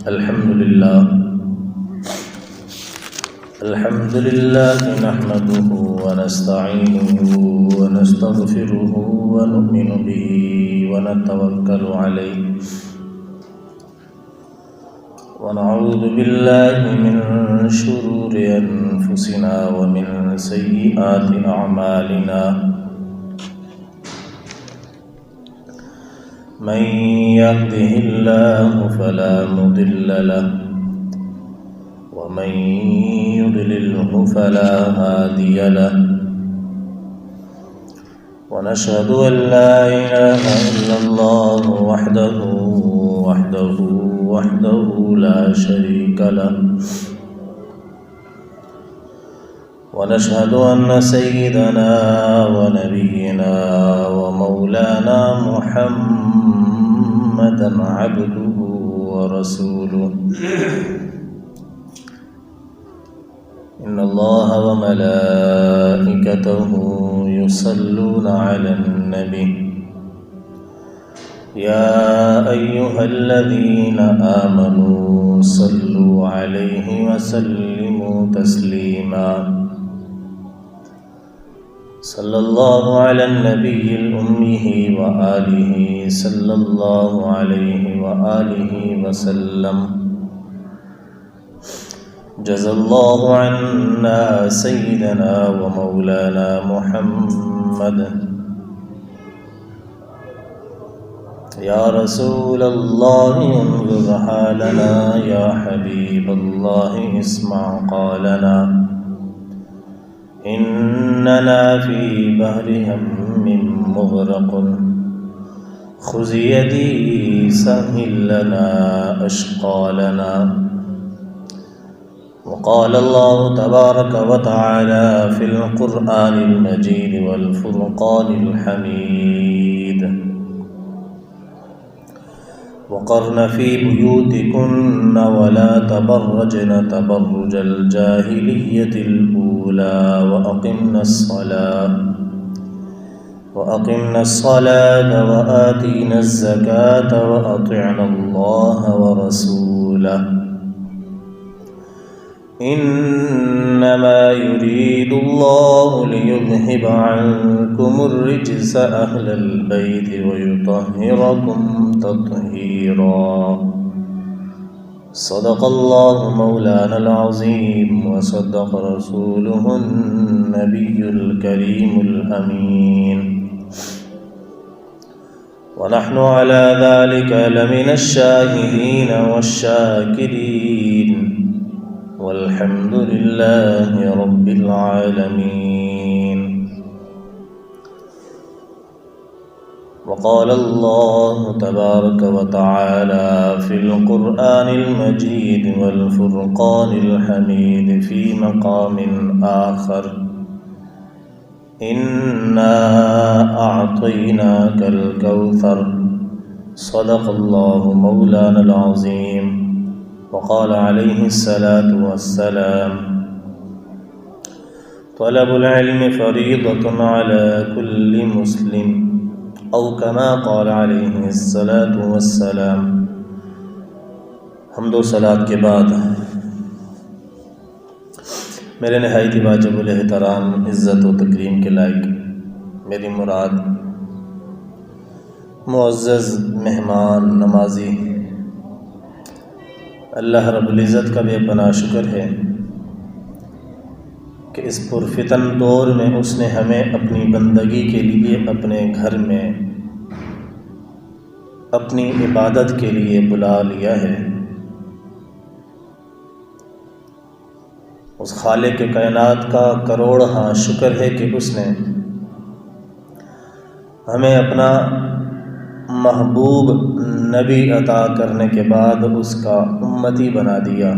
الحمد لله نحمده ونستعينه ونستغفره ونؤمن به ونتوكل عليه ونعوذ بالله من شرور أنفسنا ومن سيئات أعمالنا من يهده الله فلا مضل له ومن يضلله فلا هادي له ونشهد أن لا إله إلا الله وحده لا شريك له ونشهد أن سيدنا ونبينا ومولانا محمدا عبده ورسوله إن الله وملائكته يصلون على النبي يا أيها الذين آمنوا صلوا عليه وسلموا تسليما صلى الله على النبي الأمي وآله صلى الله عليه وآله وسلم جزا الله عنا سيدنا ومولانا محمد يا رسول الله انظر حالنا يا حبيب الله اسمع قالنا إننا في بحر هم مغرق خذ يدي سهل لنا أشقالنا وقال الله تبارك وتعالى في القرآن المجيد والفرقان الحميد وقرن في بيوتكن ولا تبرجن تبرج الجاهلية الأولى وأقمنا الصلاة وآتينا الزكاة وأطعنا الله ورسوله إنما يريد الله ليذهب عنكم الرجس أهل البيت ويطهركم تطهيرا صدق الله مولانا العظيم وصدق رسوله النبي الكريم الأمين ونحن على ذلك لمن الشاهدين والشاكرين والحمد لله رب العالمين وقال الله تبارك وتعالى في القرآن المجيد والفرقان الحميد في مقام آخر إنا أعطيناك الكوثر صدق الله مولانا العظيم وقال عليه الصلاة والسلام طلب العلم فريضة على كل مسلم أو كما قال عليه الصلاة والسلام حمد و صلاة کے بعد میرے نہایت واجب الاحترام عزت و تکریم کے لائق میری مراد معزز مہمان نمازی اللہ رب العزت کا بے پناہ شکر ہے کہ اس پرفتن دور میں اس نے ہمیں اپنی بندگی کے لیے اپنے گھر میں اپنی عبادت کے لیے بلا لیا ہے۔ اس خالق کائنات کا کروڑہا شکر ہے کہ اس نے ہمیں اپنا محبوب نبی عطا کرنے کے بعد اس کا امتی بنا دیا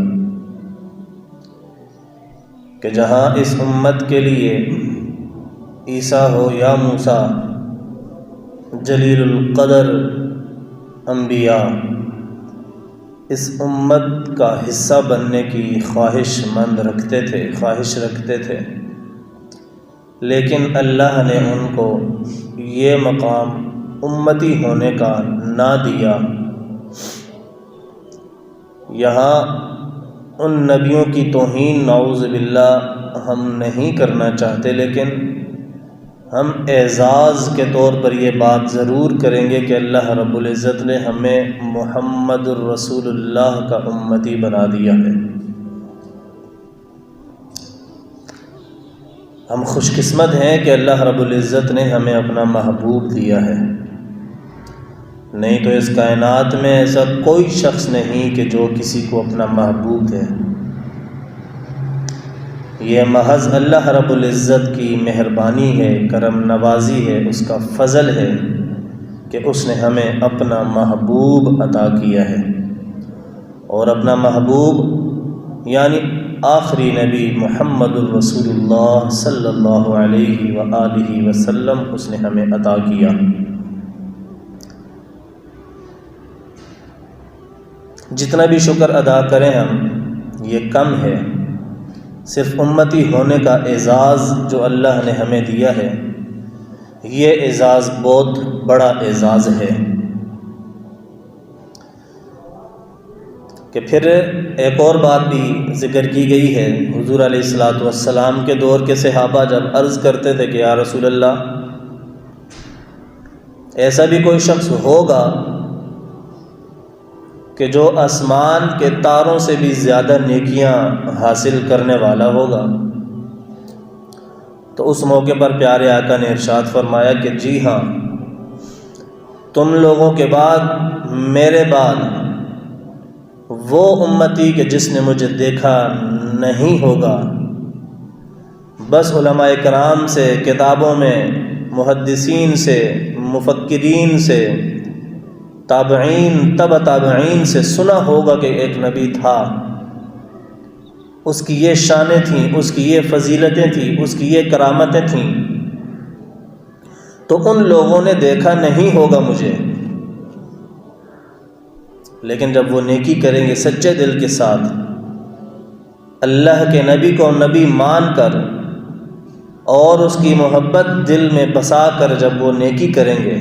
کہ جہاں اس امت کے لیے عیسیٰ ہو یا موسیٰ جلیل القدر انبیاء اس امت کا حصہ بننے کی خواہش رکھتے تھے لیکن اللہ نے ان کو یہ مقام امتی ہونے کا نہ دیا، یہاں ان نبیوں کی توہین نعوذ باللہ ہم نہیں کرنا چاہتے، لیکن ہم اعزاز کے طور پر یہ بات ضرور کریں گے کہ اللہ رب العزت نے ہمیں محمد الرسول اللہ کا امتی بنا دیا ہے۔ ہم خوش قسمت ہیں کہ اللہ رب العزت نے ہمیں اپنا محبوب دیا ہے، نہیں تو اس کائنات میں ایسا کوئی شخص نہیں کہ جو کسی کو اپنا محبوب دے۔ یہ محض اللہ رب العزت کی مہربانی ہے، کرم نوازی ہے، اس کا فضل ہے کہ اس نے ہمیں اپنا محبوب عطا کیا ہے، اور اپنا محبوب یعنی آخری نبی محمد الرسول اللہ صلی اللہ علیہ وآلہ وسلم اس نے ہمیں عطا کیا۔ جتنا بھی شکر ادا کریں ہم یہ کم ہے۔ صرف امتی ہونے کا اعزاز جو اللہ نے ہمیں دیا ہے، یہ اعزاز بہت بڑا اعزاز ہے۔ کہ پھر ایک اور بات بھی ذکر کی گئی ہے، حضور علیہ الصلوۃ والسلام کے دور کے صحابہ جب عرض کرتے تھے کہ یا رسول اللہ، ایسا بھی کوئی شخص ہوگا کہ جو آسمان کے تاروں سے بھی زیادہ نیکیاں حاصل کرنے والا ہوگا؟ تو اس موقع پر پیارے آقا نے ارشاد فرمایا کہ جی ہاں، تم لوگوں کے بعد میرے بعد وہ امتی کہ جس نے مجھے دیکھا نہیں ہوگا، بس علماء کرام سے، کتابوں میں، محدثین سے، مفکرین سے، تابعین، تبع تابعین سے سنا ہوگا کہ ایک نبی تھا، اس کی یہ شانیں تھیں، اس کی یہ فضیلتیں تھیں، اس کی یہ کرامتیں تھیں، تو ان لوگوں نے دیکھا نہیں ہوگا مجھے، لیکن جب وہ نیکی کریں گے سچے دل کے ساتھ، اللہ کے نبی کو نبی مان کر اور اس کی محبت دل میں بسا کر جب وہ نیکی کریں گے،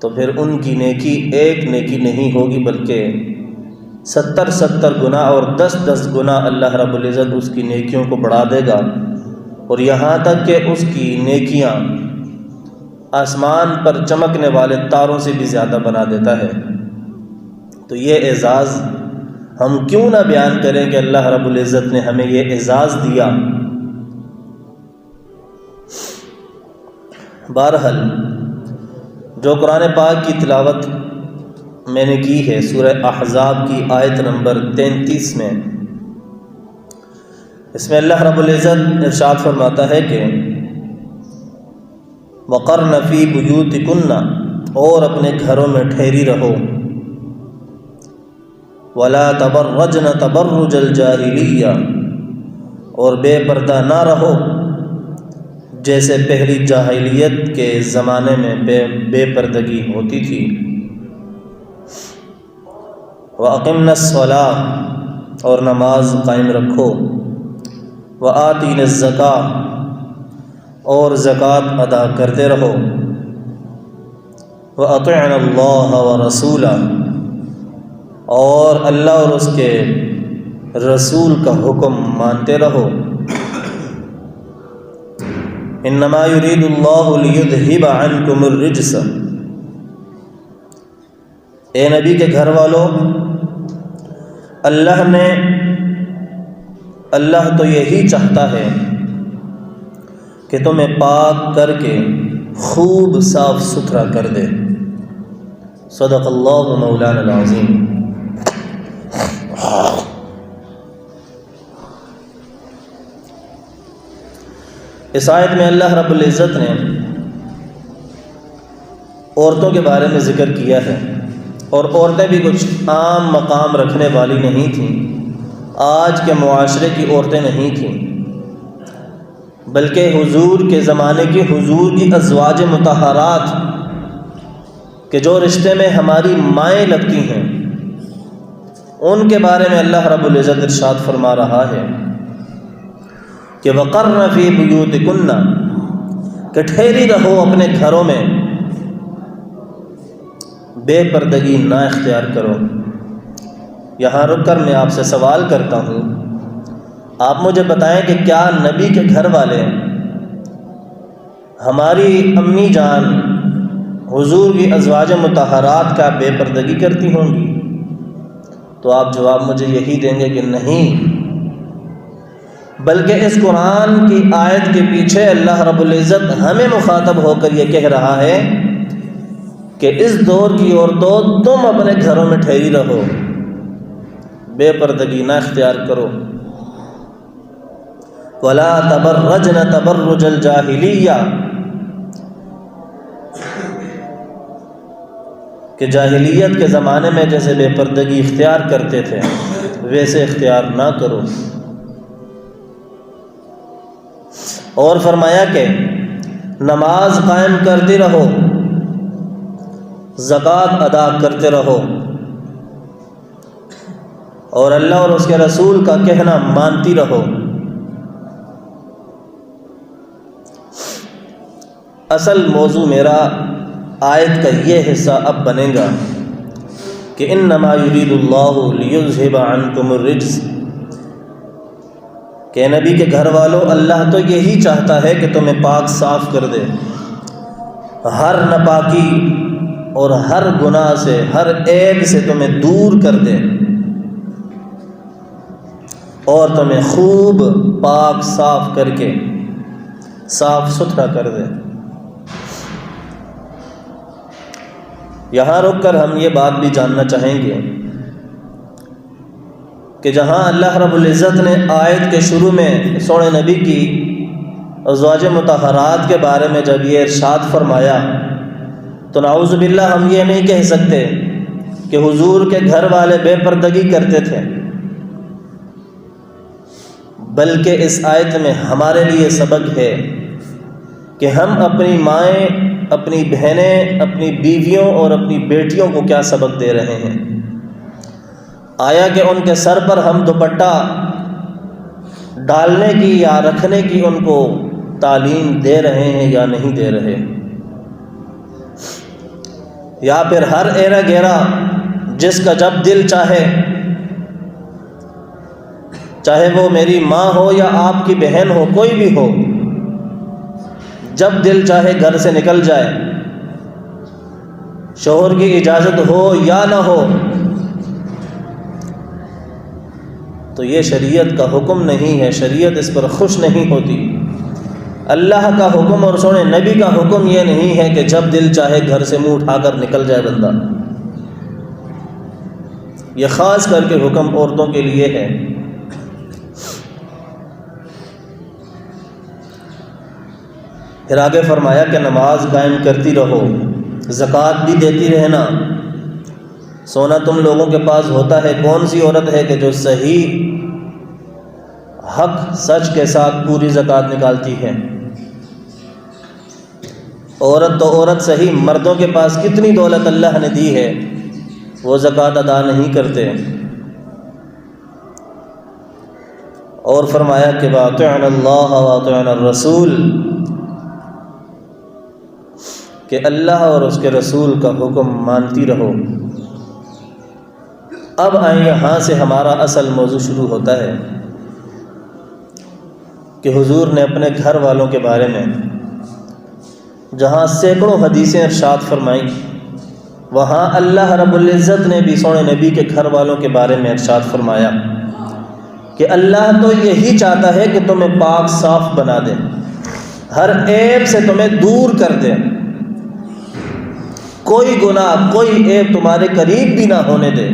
تو پھر ان کی نیکی ایک نیکی نہیں ہوگی بلکہ 70 گنا اور 10 گنا اللہ رب العزت اس کی نیکیوں کو بڑھا دے گا، اور یہاں تک کہ اس کی نیکیاں آسمان پر چمکنے والے تاروں سے بھی زیادہ بنا دیتا ہے۔ تو یہ اعزاز ہم کیوں نہ بیان کریں کہ اللہ رب العزت نے ہمیں یہ اعزاز دیا۔ بہرحال جو قرآن پاک کی تلاوت میں نے کی ہے سورہ احزاب کی آیت نمبر 33 میں، اس میں اللہ رب العزت ارشاد فرماتا ہے کہ وَقَرْنَ فِي بُيُوتِكُنَّ، اور اپنے گھروں میں ٹھہری رہو، وَلَا تَبَرَّجْنَ تَبَرُّجَ الْجَاهِلِيَّةِ، اور بے پردہ نہ رہو جیسے پہلی جاہلیت کے زمانے میں بے پردگی ہوتی تھی۔ وَأَقِمْنَا الصَّلَاةَ، اور نماز قائم رکھو، وَآتِينَا الزَّكَاةَ، اور زکوٰۃ ادا کرتے رہو، وَأَطِعْنَا اللَّهَ وَرَسُولَهُ، اور اللہ اور اس کے رسول کا حکم مانتے رہو۔ انما یرید اللہ لیذہب عنکم الرجس، اے نبی کے گھر والوں، اللہ تو یہی چاہتا ہے کہ تمہیں پاک کر کے خوب صاف ستھرا کر دے۔ صدق اللہ مولانا العظیم۔ اس آیت میں اللہ رب العزت نے عورتوں کے بارے میں ذکر کیا ہے، اور عورتیں بھی کچھ عام مقام رکھنے والی نہیں تھیں، آج کے معاشرے کی عورتیں نہیں تھیں، بلکہ حضور کے زمانے کی، حضور کی ازواج مطہرات کہ جو رشتے میں ہماری مائیں لگتی ہیں، ان کے بارے میں اللہ رب العزت ارشاد فرما رہا ہے کہ وَقَرْنَ فِي بُيُوتِكُنَّ، کہ ٹھہری رہو اپنے گھروں میں، بے پردگی نہ اختیار کرو۔ یہاں رک کر میں آپ سے سوال کرتا ہوں، آپ مجھے بتائیں کہ کیا نبی کے گھر والے، ہماری امی جان حضور کی ازواج مطہرات کا بے پردگی کرتی ہوں گی؟ تو آپ جواب مجھے یہی دیں گے کہ نہیں، بلکہ اس قرآن کی آیت کے پیچھے اللہ رب العزت ہمیں مخاطب ہو کر یہ کہہ رہا ہے کہ اس دور کی عورتوں تم اپنے گھروں میں ٹھہری رہو، بے پردگی نہ اختیار کرو۔ وَلَا تَبَرَّجْنَ تَبَرُّجَ الْجَاهِلِيَّةِ، کہ جاہلیت کے زمانے میں جیسے بے پردگی اختیار کرتے تھے ویسے اختیار نہ کرو۔ اور فرمایا کہ نماز قائم کرتے رہو، زکوٰۃ ادا کرتے رہو، اور اللہ اور اس کے رسول کا کہنا مانتی رہو۔ اصل موضوع میرا آیت کا یہ حصہ اب بنے گا کہ انما یرید اللہ لیذھب عنکم الرجس، کہ نبی کے گھر والوں اللہ تو یہی چاہتا ہے کہ تمہیں پاک صاف کر دے، ہر ناپاکی اور ہر گناہ سے، ہر عیب سے تمہیں دور کر دے اور تمہیں خوب پاک صاف کر کے صاف ستھرا کر دے۔ یہاں رک کر ہم یہ بات بھی جاننا چاہیں گے کہ جہاں اللہ رب العزت نے آیت کے شروع میں سونے نبی کی ازواج مطہرات کے بارے میں جب یہ ارشاد فرمایا تو نعوذ باللہ ہم یہ نہیں کہہ سکتے کہ حضور کے گھر والے بے پردگی کرتے تھے، بلکہ اس آیت میں ہمارے لیے سبق ہے کہ ہم اپنی مائیں، اپنی بہنیں، اپنی بیویوں اور اپنی بیٹیوں کو کیا سبق دے رہے ہیں۔ آیا کہ ان کے سر پر ہم دوپٹہ ڈالنے کی یا رکھنے کی ان کو تعلیم دے رہے ہیں یا نہیں دے رہے، یا پھر ہر ایرا گیرا جس کا جب دل چاہے وہ میری ماں ہو یا آپ کی بہن ہو، کوئی بھی ہو، جب دل چاہے گھر سے نکل جائے، شوہر کی اجازت ہو یا نہ ہو، تو یہ شریعت کا حکم نہیں ہے، شریعت اس پر خوش نہیں ہوتی۔ اللہ کا حکم اور سونے نبی کا حکم یہ نہیں ہے کہ جب دل چاہے گھر سے منہ اٹھا کر نکل جائے بندہ، یہ خاص کر کے حکم عورتوں کے لیے ہے۔ پھر آگے فرمایا کہ نماز قائم کرتی رہو، زکوٰۃ بھی دیتی رہنا۔ سونا تم لوگوں کے پاس ہوتا ہے، کون سی عورت ہے کہ جو صحیح حق سچ کے ساتھ پوری زکوٰۃ نکالتی ہے؟ عورت تو عورت صحیح، مردوں کے پاس کتنی دولت اللہ نے دی ہے، وہ زکوٰۃ ادا نہیں کرتے۔ اور فرمایا کہ وَأَطِعْنَا اللَّهَ وَأَطِعْنَا الرَّسُولَ، کہ اللہ اور اس کے رسول کا حکم مانتی رہو۔ اب آئیں یہاں سے ہمارا اصل موضوع شروع ہوتا ہے کہ حضور نے اپنے گھر والوں کے بارے میں جہاں سینکڑوں حدیثیں ارشاد فرمائیں، وہاں اللہ رب العزت نے بھی سونے نبی کے گھر والوں کے بارے میں ارشاد فرمایا کہ اللہ تو یہی چاہتا ہے کہ تمہیں پاک صاف بنا دے، ہر عیب سے تمہیں دور کر دے، کوئی گناہ، کوئی عیب تمہارے قریب بھی نہ ہونے دے۔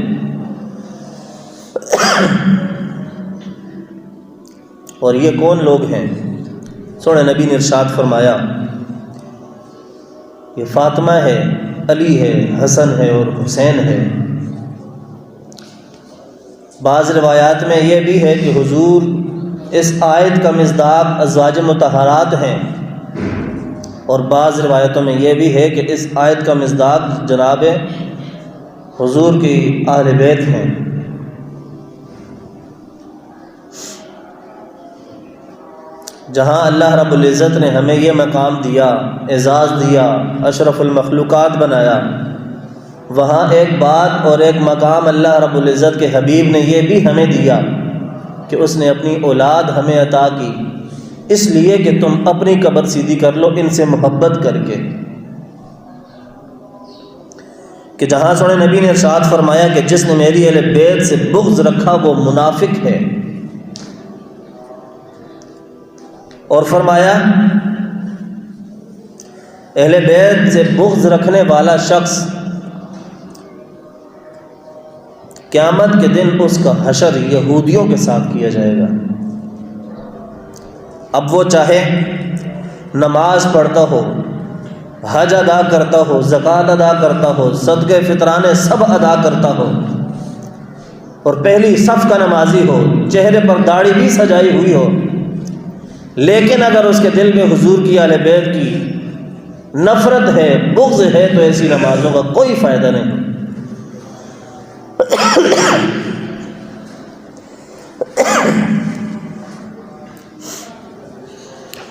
اور یہ کون لوگ ہیں؟ سونے نبی نے ارشاد فرمایا یہ فاطمہ ہے، علی ہے، حسن ہے اور حسین ہے۔ بعض روایات میں یہ بھی ہے کہ حضور اس آیت کا مصداق ازواج مطہرات ہیں، اور بعض روایتوں میں یہ بھی ہے کہ اس آیت کا مصداق جناب حضور کی اہل بیت ہیں۔ جہاں اللہ رب العزت نے ہمیں یہ مقام دیا، اعزاز دیا، اشرف المخلوقات بنایا، وہاں ایک بات اور ایک مقام اللہ رب العزت کے حبیب نے یہ بھی ہمیں دیا کہ اس نے اپنی اولاد ہمیں عطا کی اس لیے کہ تم اپنی قبر سیدھی کر لو ان سے محبت کر کے، کہ جہاں سونے نبی نے ارشاد فرمایا کہ جس نے میری اہل بیت سے بغض رکھا وہ منافق ہے، اور فرمایا اہل بیت سے بغض رکھنے والا شخص قیامت کے دن اس کا حشر یہودیوں کے ساتھ کیا جائے گا۔ اب وہ چاہے نماز پڑھتا ہو، حج ادا کرتا ہو، زکوٰۃ ادا کرتا ہو، صدقے فطرانے سب ادا کرتا ہو، اور پہلی صف کا نمازی ہو، چہرے پر داڑھی بھی سجائی ہوئی ہو، لیکن اگر اس کے دل میں حضور کی اہل بیت کی نفرت ہے، بغض ہے، تو ایسی نمازوں کا کوئی فائدہ نہیں۔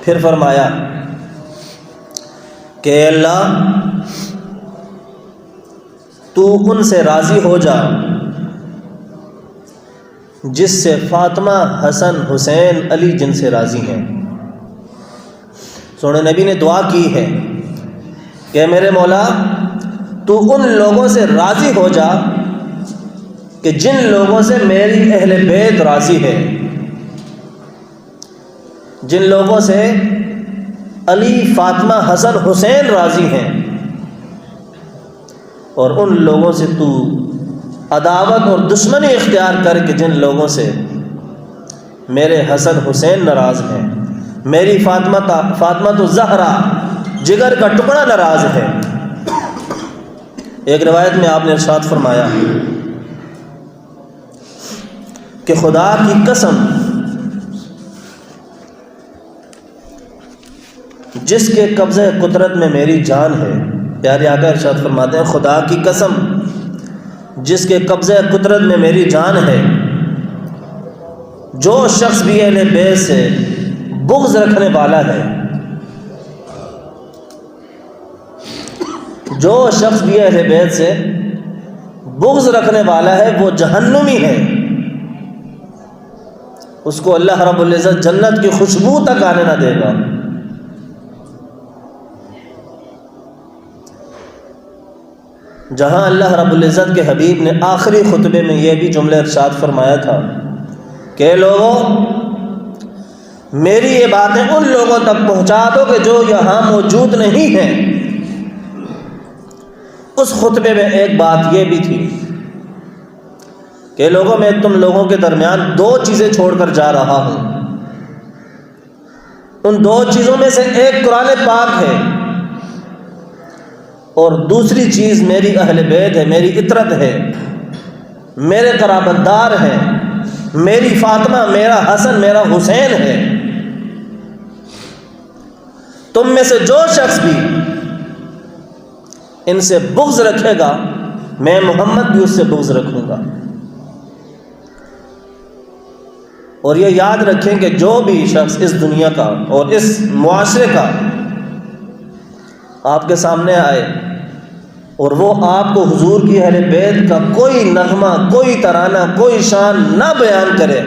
پھر فرمایا کہ اللہ تو ان سے راضی ہو جا جس سے فاطمہ، حسن، حسین، علی جن سے راضی ہیں۔ سونے نبی نے دعا کی ہے کہ میرے مولا تو ان لوگوں سے راضی ہو جا کہ جن لوگوں سے میری اہل بیت راضی ہے، جن لوگوں سے علی، فاطمہ، حسن، حسین راضی ہیں، اور ان لوگوں سے تو عداوت اور دشمنی اختیار کر کے جن لوگوں سے میرے حسن حسین ناراض ہیں، میری فاطمہ تو زہرا جگر کا ٹکڑا ناراض ہے۔ ایک روایت میں آپ نے ارشاد فرمایا کہ خدا کی قسم جس کے قبضہ قدرت میں میری جان ہے، پیارے آقا ارشاد فرماتے ہیں خدا کی قسم جس کے قبضہ قدرت میں میری جان ہے، جو شخص بھی اہل بیت سے بغض رکھنے والا ہے، جو شخص بھی اہل بیت سے بغض رکھنے والا ہے وہ جہنمی ہے، اس کو اللہ رب العزت جنت کی خوشبو تک آنے نہ دے گا۔ جہاں اللہ رب العزت کے حبیب نے آخری خطبے میں یہ بھی جملہ ارشاد فرمایا تھا کہ لوگوں میری یہ باتیں ان لوگوں تک پہنچا دو کہ جو یہاں موجود نہیں ہیں، اس خطبے میں ایک بات یہ بھی تھی کہ لوگوں میں تم لوگوں کے درمیان دو چیزیں چھوڑ کر جا رہا ہوں، ان دو چیزوں میں سے ایک قرآن پاک ہے اور دوسری چیز میری اہل بیت ہے، میری عطرت ہے، میرے قرابت دار ہیں، میری فاطمہ، میرا حسن، میرا حسین ہے۔ تم میں سے جو شخص بھی ان سے بغض رکھے گا میں محمد بھی اس سے بغض رکھوں گا۔ اور یہ یاد رکھیں کہ جو بھی شخص اس دنیا کا اور اس معاشرے کا آپ کے سامنے آئے اور وہ آپ کو حضور کی اہل بیت کا کوئی نغمہ، کوئی ترانہ، کوئی شان نہ بیان کرے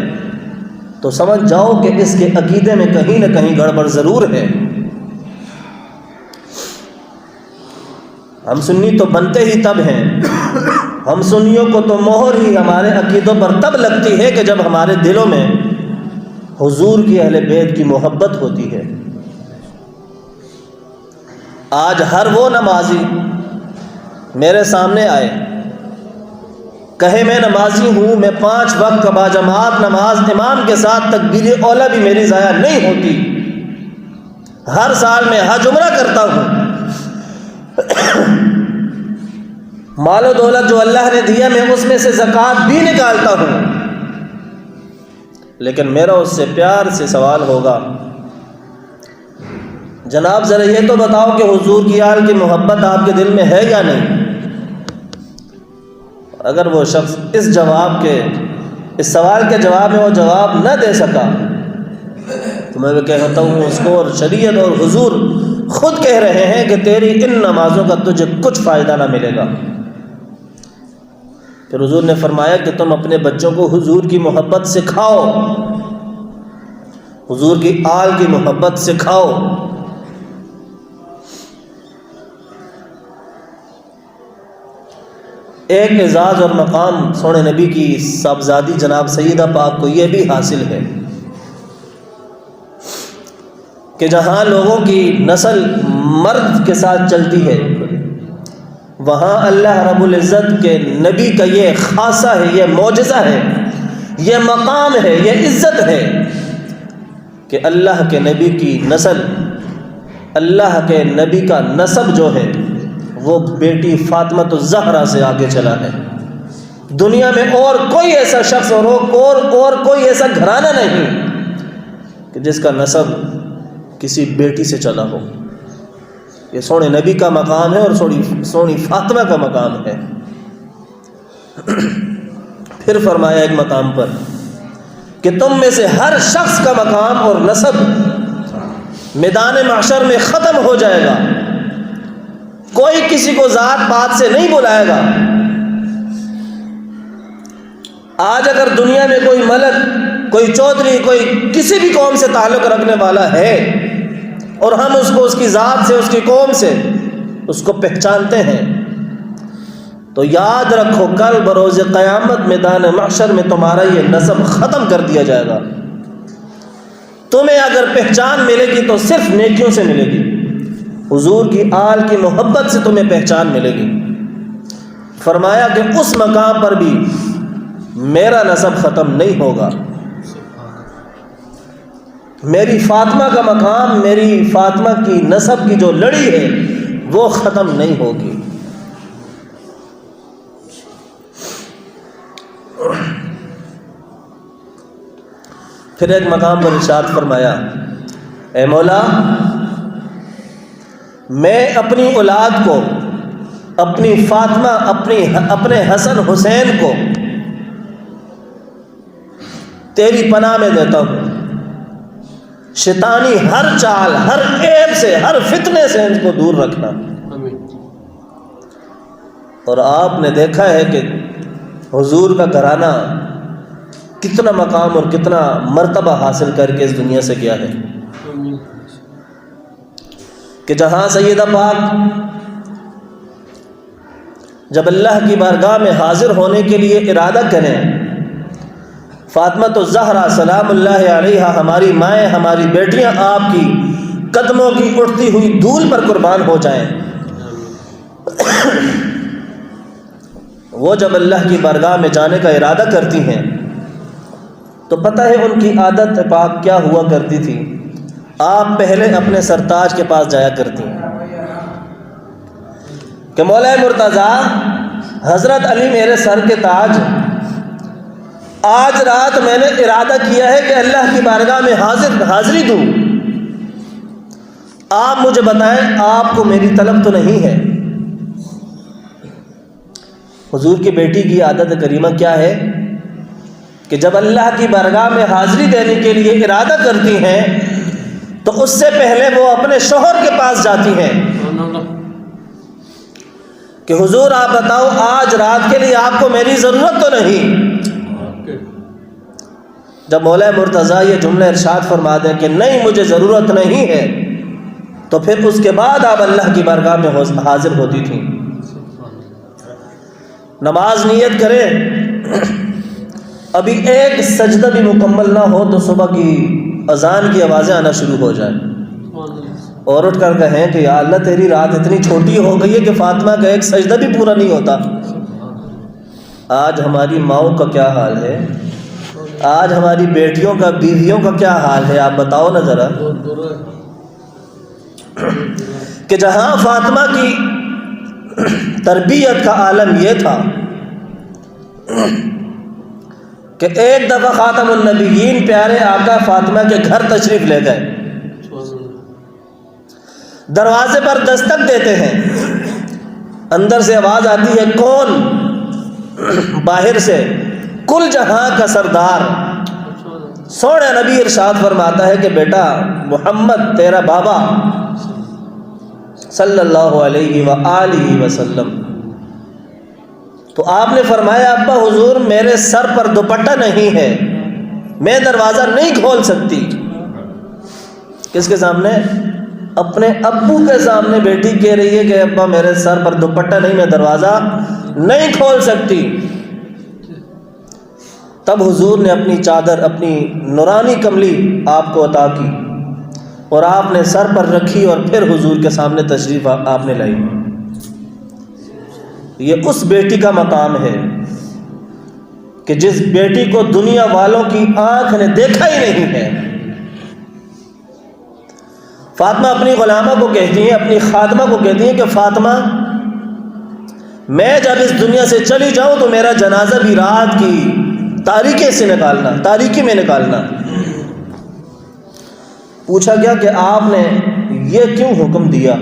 تو سمجھ جاؤ کہ اس کے عقیدے میں کہیں نہ کہیں گڑبڑ ضرور ہے۔ ہم سنی تو بنتے ہی تب ہیں، ہم سنیوں کو تو مہر ہی ہمارے عقیدوں پر تب لگتی ہے کہ جب ہمارے دلوں میں حضور کی اہل بیت کی محبت ہوتی ہے۔ آج ہر وہ نمازی میرے سامنے آئے کہے میں نمازی ہوں، میں 5 وقت کا باجماعت نماز امام کے ساتھ تکبیر اولیٰ بھی میری ضائع نہیں ہوتی، ہر سال میں حج عمرہ کرتا ہوں، مال و دولت جو اللہ نے دیا میں اس میں سے زکوٰۃ بھی نکالتا ہوں، لیکن میرا اس سے پیار سے سوال ہوگا جناب ذرا یہ تو بتاؤ کہ حضور کی آل کی محبت آپ کے دل میں ہے یا نہیں؟ اگر وہ شخص اس سوال کے جواب میں وہ جواب نہ دے سکا تو میں کہتا ہوں اس کو، اور شریعت اور حضور خود کہہ رہے ہیں کہ تیری ان نمازوں کا تجھے کچھ فائدہ نہ ملے گا، پھر حضور نے فرمایا کہ تم اپنے بچوں کو حضور کی محبت سکھاؤ، حضور کی آل کی محبت سکھاؤ۔ ایک اعزاز اور مقام سونے نبی کی صاحبزادی جناب سیدہ پاک کو یہ بھی حاصل ہے کہ جہاں لوگوں کی نسل مرد کے ساتھ چلتی ہے، وہاں اللہ رب العزت کے نبی کا یہ خاصہ ہے، یہ معجزہ ہے، یہ مقام ہے، یہ عزت ہے کہ اللہ کے نبی کی نسل، اللہ کے نبی کا نسب جو ہے وہ بیٹی فاطمہ الزہرا سے آگے چلا ہے۔ دنیا میں اور کوئی ایسا شخص اور کوئی ایسا گھرانہ نہیں کہ جس کا نسب کسی بیٹی سے چلا ہو۔ یہ سونے نبی کا مقام ہے اور سونی فاطمہ کا مقام ہے۔ پھر فرمایا ایک مقام پر کہ تم میں سے ہر شخص کا مقام اور نسب میدان محشر میں ختم ہو جائے گا، کوئی کسی کو ذات پات سے نہیں بلائے گا۔ آج اگر دنیا میں کوئی ملک، کوئی چودھری، کوئی کسی بھی قوم سے تعلق رکھنے والا ہے اور ہم اس کو اس کی ذات سے، اس کی قوم سے اس کو پہچانتے ہیں، تو یاد رکھو کل بروز قیامت میدان محشر میں تمہارا یہ نسب ختم کر دیا جائے گا۔ تمہیں اگر پہچان ملے گی تو صرف نیکیوں سے ملے گی، حضور کی آل کی محبت سے تمہیں پہچان ملے گی۔ فرمایا کہ اس مقام پر بھی میرا نسب ختم نہیں ہوگا، میری فاطمہ کا مقام، میری فاطمہ کی نسب کی جو لڑی ہے وہ ختم نہیں ہوگی۔ پھر ایک مقام پر ارشاد فرمایا، اے مولا میں اپنی اولاد کو، اپنی فاطمہ، اپنے حسن حسین کو تیری پناہ میں دیتا ہوں، شیطانی ہر چال، ہر عیب سے، ہر فتنے سے ان کو دور رکھنا۔ اور آپ نے دیکھا ہے کہ حضور کا گھرانہ کتنا مقام اور کتنا مرتبہ حاصل کر کے اس دنیا سے گیا ہے، کہ جہاں سیدہ پاک جب اللہ کی بارگاہ میں حاضر ہونے کے لیے ارادہ کریں، فاطمہ الزہرا سلام اللہ علیہا، ہماری مائیں، ہماری بیٹیاں آپ کی قدموں کی اٹھتی ہوئی دھول پر قربان ہو جائیں، وہ جب اللہ کی بارگاہ میں جانے کا ارادہ کرتی ہیں تو پتہ ہے ان کی عادت پاک کیا ہوا کرتی تھی؟ آپ پہلے اپنے سرتاج کے پاس جایا کرتی ہیں کہ مولا مرتضیٰ، حضرت علی میرے سر کے تاج، آج رات میں نے ارادہ کیا ہے کہ اللہ کی بارگاہ میں حاضری دوں، آپ مجھے بتائیں آپ کو میری طلب تو نہیں ہے؟ حضور کی بیٹی کی عادت کریمہ کیا ہے کہ جب اللہ کی بارگاہ میں حاضری دینے کے لیے ارادہ کرتی ہیں تو اس سے پہلے وہ اپنے شوہر کے پاس جاتی ہیں کہ حضور آپ بتاؤ آج رات کے لیے آپ کو میری ضرورت تو نہیں؟ جب مولا مرتضیٰ یہ جملہ ارشاد فرما دیں کہ نہیں مجھے ضرورت نہیں ہے، تو پھر اس کے بعد آپ اللہ کی بارگاہ میں حاضر ہوتی تھیں۔ نماز نیت کرے، ابھی ایک سجدہ بھی مکمل نہ ہو تو صبح کی اذان کی آوازیں آنا شروع ہو جائیں، اور اٹھ کر کہیں کہ یا اللہ تیری رات اتنی چھوٹی ہو گئی ہے کہ فاطمہ کا ایک سجدہ بھی پورا نہیں ہوتا۔ آج ہماری ماؤں کا کیا حال ہے، آج ہماری بیٹیوں کا، بیویوں کا کیا حال ہے، آپ بتاؤ نا ذرا۔ کہ جہاں فاطمہ کی تربیت کا عالم یہ تھا کہ ایک دفعہ خاتم النبیین پیارے آقا فاطمہ کے گھر تشریف لے گئے، دروازے پر دستک دیتے ہیں، اندر سے آواز آتی ہے کون؟ باہر سے کل جہاں کا سردار سونے نبی ارشاد فرماتا ہے کہ بیٹا محمد تیرا بابا صلی اللہ علیہ وآلہ وسلم۔ تو آپ نے فرمایا ابا حضور میرے سر پر دوپٹہ نہیں ہے، میں دروازہ نہیں کھول سکتی۔ کس کے سامنے؟ اپنے ابو کے سامنے بیٹی کہہ رہی ہے کہ ابا میرے سر پر دوپٹہ نہیں، میں دروازہ نہیں کھول سکتی۔ تب حضور نے اپنی چادر، اپنی نورانی کملی آپ کو عطا کی اور آپ نے سر پر رکھی اور پھر حضور کے سامنے تشریف آپ نے لائی۔ یہ اس بیٹی کا مقام ہے کہ جس بیٹی کو دنیا والوں کی آنکھ نے دیکھا ہی نہیں ہے۔ فاطمہ اپنی غلامہ کو کہتی ہیں، اپنی خادمہ کو کہتی ہیں کہ فاطمہ میں جب اس دنیا سے چلی جاؤں تو میرا جنازہ بھی رات کی تاریکی میں نکالنا۔ پوچھا گیا کہ آپ نے یہ کیوں حکم دیا؟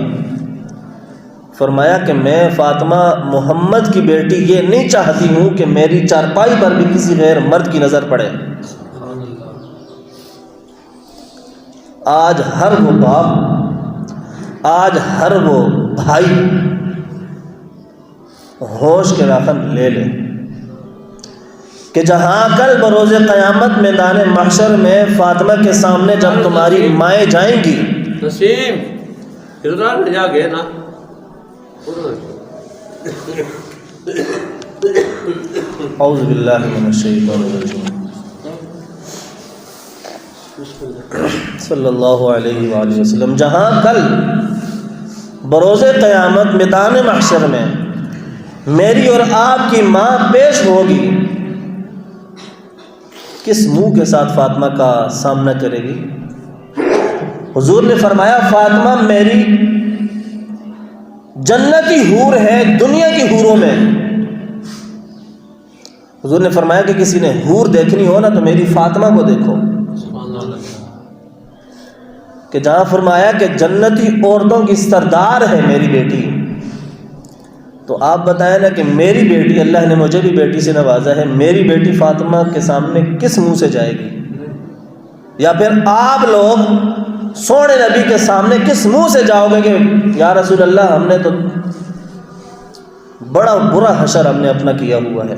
فرمایا کہ میں فاطمہ محمد کی بیٹی یہ نہیں چاہتی ہوں کہ میری چارپائی پر بھی کسی غیر مرد کی نظر پڑے۔ آج ہر وہ باپ، آج ہر وہ بھائی ہوش کے راکن لے لے کہ جہاں کل بروز قیامت میدان محشر میں فاطمہ کے سامنے جب تمہاری مائیں جائیں گی، نسیم ادھر جا گئے نا، اعوذ باللہ من الشیطان الرجیم، صلی اللہ علیہ وآلہ وسلم، جہاں کل بروز قیامت میدان محشر میں میری اور آپ کی ماں پیش ہوگی، کس منہ کے ساتھ فاطمہ کا سامنا کرے گی؟ حضور نے فرمایا فاطمہ میری جنتی حور ہے دنیا کی حوروں میں۔ حضور نے فرمایا کہ کسی نے حور دیکھنی ہو نا تو میری فاطمہ کو دیکھو، کہ جہاں فرمایا کہ جنتی عورتوں کی سردار ہے میری بیٹی، تو آپ بتائیں نا کہ میری بیٹی، اللہ نے مجھے بھی بیٹی سے نوازا ہے، میری بیٹی فاطمہ کے سامنے کس منہ سے جائے گی؟ یا پھر آپ لوگ سونے نبی کے سامنے کس منہ سے جاؤ گے کہ یا رسول اللہ ہم نے تو بڑا برا حشر ہم نے اپنا کیا ہوا ہے۔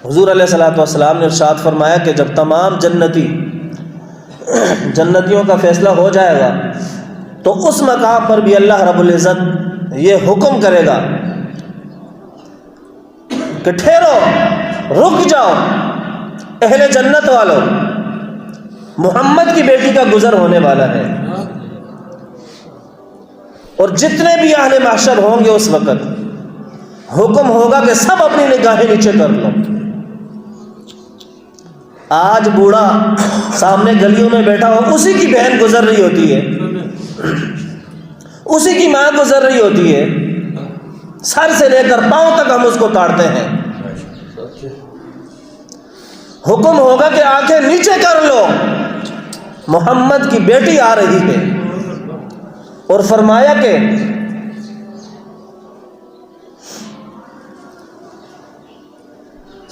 حضور علیہ الصلوۃ والسلام نے ارشاد فرمایا کہ جب تمام جنتیوں کا فیصلہ ہو جائے گا تو اس مقام پر بھی اللہ رب العزت یہ حکم کرے گا کہ ٹھہرو، رک جاؤ، اہل جنت والوں، محمد کی بیٹی کا گزر ہونے والا ہے۔ اور جتنے بھی اہل محشر ہوں گے اس وقت حکم ہوگا کہ سب اپنی نگاہیں نیچے کر لو۔ آج بوڑھا سامنے گلیوں میں بیٹھا ہو، اسی کی بہن گزر رہی ہوتی ہے، اسی کی ماں گزر رہی ہوتی ہے، سر سے لے کر پاؤں تک ہم اس کو تاڑتے ہیں۔ حکم ہوگا کہ آنکھیں نیچے کر لو، محمد کی بیٹی آ رہی ہے۔ اور فرمایا کہ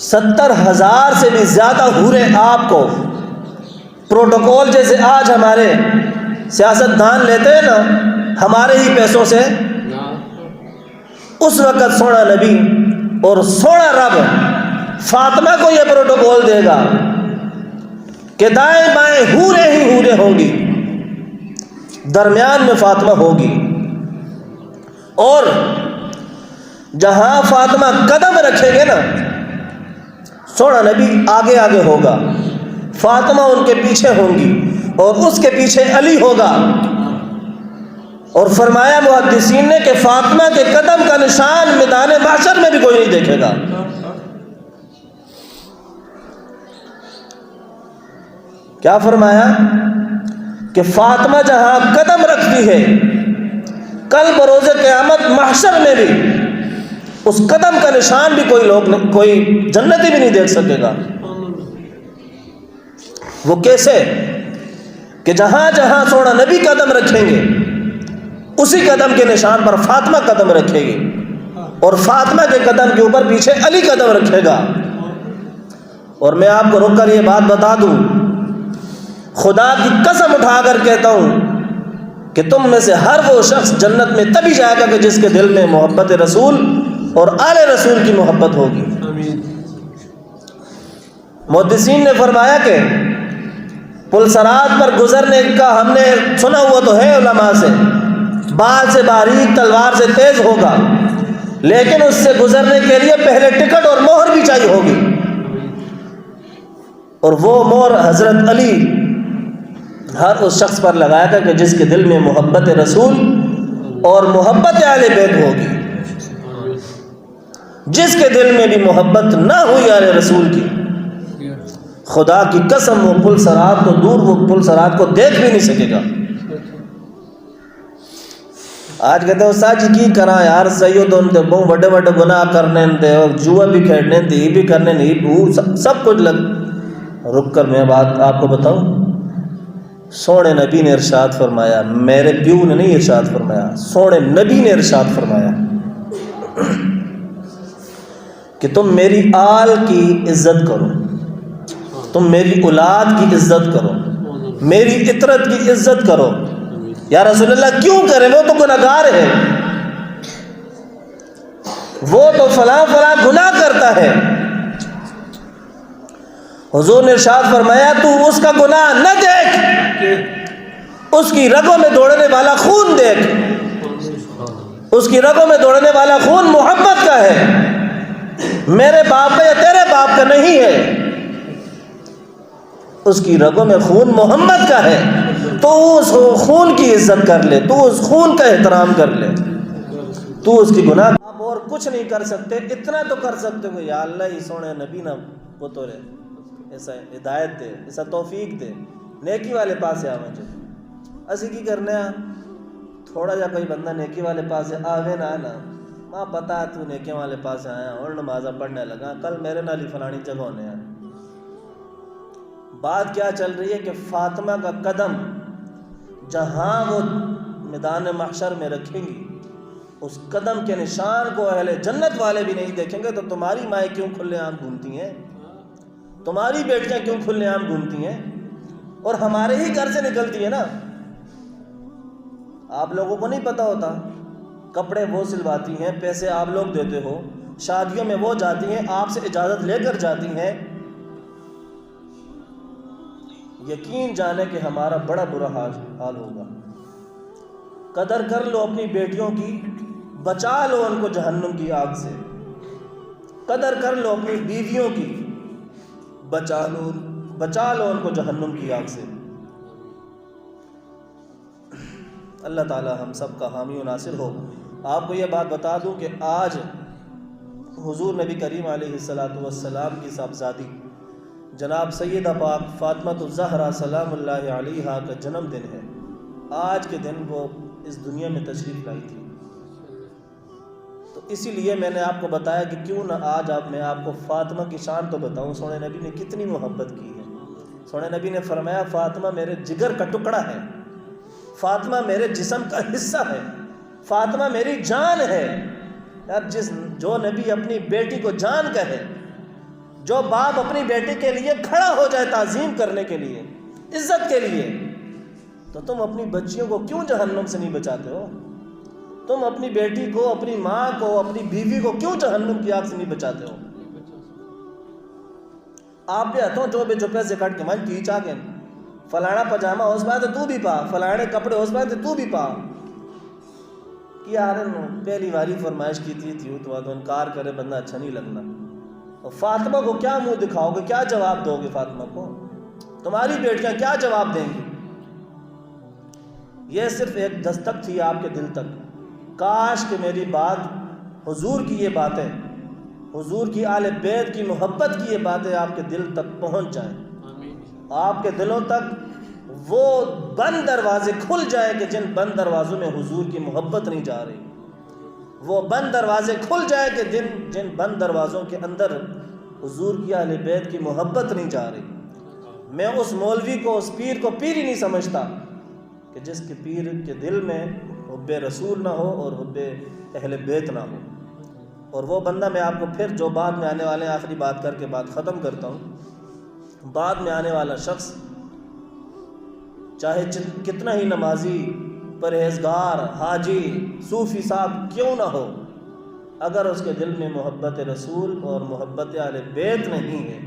70,000 سے بھی زیادہ حوریں آپ کو پروٹوکول جیسے آج ہمارے سیاست دان لیتے ہیں نا ہمارے ہی پیسوں سے، اس وقت سونا نبی اور سونا رب فاطمہ کو یہ پروٹوکول دے گا کہ دائیں بائیں حوریں ہی حوریں ہوں گی، درمیان میں فاطمہ ہوگی، اور جہاں فاطمہ قدم رکھیں گے نا سونا نبی آگے آگے ہوگا، فاطمہ ان کے پیچھے ہوں گی اور اس کے پیچھے علی ہوگا۔ اور فرمایا محدثین نے کہ فاطمہ کے قدم کا نشان میدان محشر میں بھی کوئی نہیں دیکھے گا۔ کیا فرمایا کہ فاطمہ جہاں قدم رکھتی ہے کل بروز قیامت محشر میں بھی اس قدم کا نشان بھی کوئی جنتی بھی نہیں دیکھ سکے گا۔ وہ کیسے کہ جہاں جہاں سونا نبی قدم رکھیں گے اسی قدم کے نشان پر فاطمہ قدم رکھے گی، اور فاطمہ کے قدم کے اوپر پیچھے علی قدم رکھے گا۔ اور میں آپ کو رک کر یہ بات بتا دوں، خدا کی قسم اٹھا کر کہتا ہوں کہ تم میں سے ہر وہ شخص جنت میں تبھی جائے گا کہ جس کے دل میں محبت رسول اور آل رسول کی محبت ہوگی۔ آمین۔ محدثین نے فرمایا کہ پل صراط پر گزرنے کا ہم نے سنا ہوا تو ہے علماء سے، بال سے باریک تلوار سے تیز ہوگا، لیکن اس سے گزرنے کے لیے پہلے ٹکٹ اور مہر بھی چاہیے ہوگی، اور وہ مہر حضرت علی ہر اس شخص پر لگایا گا کہ جس کے دل میں محبت رسول اور محبت اہل بیت ہوگی۔ جس کے دل میں بھی محبت نہ ہوئی اہل رسول کی، خدا کی قسم وہ پل صراط کو دور، وہ پل صراط کو دیکھ بھی نہیں سکے گا۔ آج کہتے ہیں استاد جی کی کرا یار سید ہوتے بہت بڑے بڑے گناہ کرنے تھے، جوا بھی کھیلنے تھے، یہ بھی کرنے نہیں، سب کچھ لگ۔ رک کر میں بات آپ کو بتاؤں، سونے نبی نے ارشاد فرمایا، میرے پیو نے نہیں ارشاد فرمایا، سونے نبی نے ارشاد فرمایا کہ تم میری آل کی عزت کرو، تم میری اولاد کی عزت کرو، میری عطرت کی عزت کرو۔ یا رسول اللہ کیوں کریں؟ وہ تو گناہگار ہے، وہ تو فلاں فلاں گناہ کرتا ہے۔ حضور نے ارشاد فرمایا تو اس کا گناہ نہ دیکھ، اس کی رگوں میں دوڑنے والا خون دیکھ، اس کی رگوں میں دوڑنے والا خون محبت کا ہے، میرے باپ کا یا تیرے باپ کا نہیں ہے، اس کی رگوں میں خون محمد کا ہے، تو اس خون کی عزت کر لے، تو اس خون کا احترام کر لے، تو اس کی گناہ۔ آپ اور کچھ نہیں کر سکتے، اتنا تو کر سکتے ہو یا اللہ ہی سونے نبی نہ پتورے ایسا ہدایت دے، ایسا توفیق دے، نیکی والے پاس آویں جو اسی کی کرنے تھوڑا جا کوئی بندہ نیکی والے پاس آوے نہ ماں پتا تو نیکی والے پاس آیا اور نمازہ پڑھنے لگا، کل میرے نال ہی فلانی جگہ ہونے ہیں۔ بات کیا چل رہی ہے کہ فاطمہ کا قدم جہاں وہ میدان محشر میں رکھیں گی، اس قدم کے نشان کو اہل جنت والے بھی نہیں دیکھیں گے، تو تمہاری مائیں کیوں کھلے عام گھومتی ہیں، تمہاری بیٹیاں کیوں کھلے عام گھومتی ہیں، اور ہمارے ہی گھر سے نکلتی ہیں نا۔ آپ لوگوں کو نہیں پتہ ہوتا، کپڑے وہ سلواتی ہیں، پیسے آپ لوگ دیتے ہو، شادیوں میں وہ جاتی ہیں، آپ سے اجازت لے کر جاتی ہیں، یقین جانے کہ ہمارا بڑا برا حال ہوگا۔ قدر کر لو اپنی بیٹیوں کی، بچا لو ان کو جہنم کی آگ سے، قدر کر لو اپنی بیویوں کی، بچا لو ان کو جہنم کی آگ سے۔ اللہ تعالی ہم سب کا حامی و ناصر ہو۔ آپ کو یہ بات بتا دوں کہ آج حضور نبی کریم علیہ السلام کی صاحبزادی جناب سیدہ پاک فاطمہ الزہرا سلام اللہ علیہا کا جنم دن ہے۔ آج کے دن وہ اس دنیا میں تشریف لائی تھی، تو اسی لیے میں نے آپ کو بتایا کہ کیوں نہ آج میں آپ کو فاطمہ کی شان تو بتاؤں۔ سونے نبی نے کتنی محبت کی ہے۔ سونے نبی نے فرمایا فاطمہ میرے جگر کا ٹکڑا ہے، فاطمہ میرے جسم کا حصہ ہے، فاطمہ میری جان ہے۔ یار جو نبی اپنی بیٹی کو جان کہے، جو باپ اپنی بیٹی کے لیے کھڑا ہو جائے تعظیم کرنے کے لیے، عزت کے لیے، تو تم اپنی بچیوں کو کیوں جہنم سے نہیں بچاتے ہو؟ تم اپنی بیٹی کو، اپنی ماں کو، اپنی بیوی کو کیوں جہنم کی آگ سے نہیں بچاتے ہو؟ آپ بھی ہتھوں جو بے چپے سے کٹ کے من کی چاہ گئے فلانا پجامہ اس بات تو بھی پا، فلانے کپڑے اس بات تو بھی پا یار پہلی باری فرمائش کی تھی تو انکار کرے بندہ اچھا نہیں لگنا۔ اور فاطمہ کو کیا منہ دکھاؤ گے، کیا جواب دو گے؟ فاطمہ کو تمہاری بیٹیاں کیا جواب دیں گی؟ یہ صرف ایک دستک تھی آپ کے دل تک۔ کاش کہ میری بات، حضور کی یہ باتیں، حضور کی آل بیت کی محبت کی یہ باتیں آپ کے دل تک پہنچ جائیں، آپ کے دلوں تک وہ بند دروازے کھل جائیں کہ جن بند دروازوں میں حضور کی محبت نہیں جا رہی، وہ بند دروازے کھل جائیں کہ جن بند دروازوں کے اندر حضور کی اہل بیت کی محبت نہیں جا رہی۔ میں اس مولوی کو، اس پیر کو پیر ہی نہیں سمجھتا کہ جس کے پیر کے دل میں حب رسول نہ ہو اور حب اہل بیت نہ ہو۔ اور وہ بندہ، میں آپ کو پھر جو بعد میں آنے والے آخری بات کر کے بات ختم کرتا ہوں، بعد میں آنے والا شخص چاہے کتنا ہی نمازی پرہیزگار حاجی صوفی صاحب کیوں نہ ہو، اگر اس کے دل میں محبت رسول اور محبت اہل بیت نہیں ہے،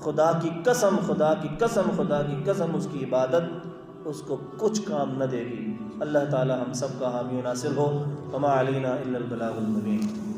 خدا کی قسم خدا کی قسم خدا کی قسم اس کی عبادت اس کو کچھ کام نہ دے گی۔ اللہ تعالی ہم سب کا حامی و ناصر ہو۔ وما علینا الا البلاغ المبین۔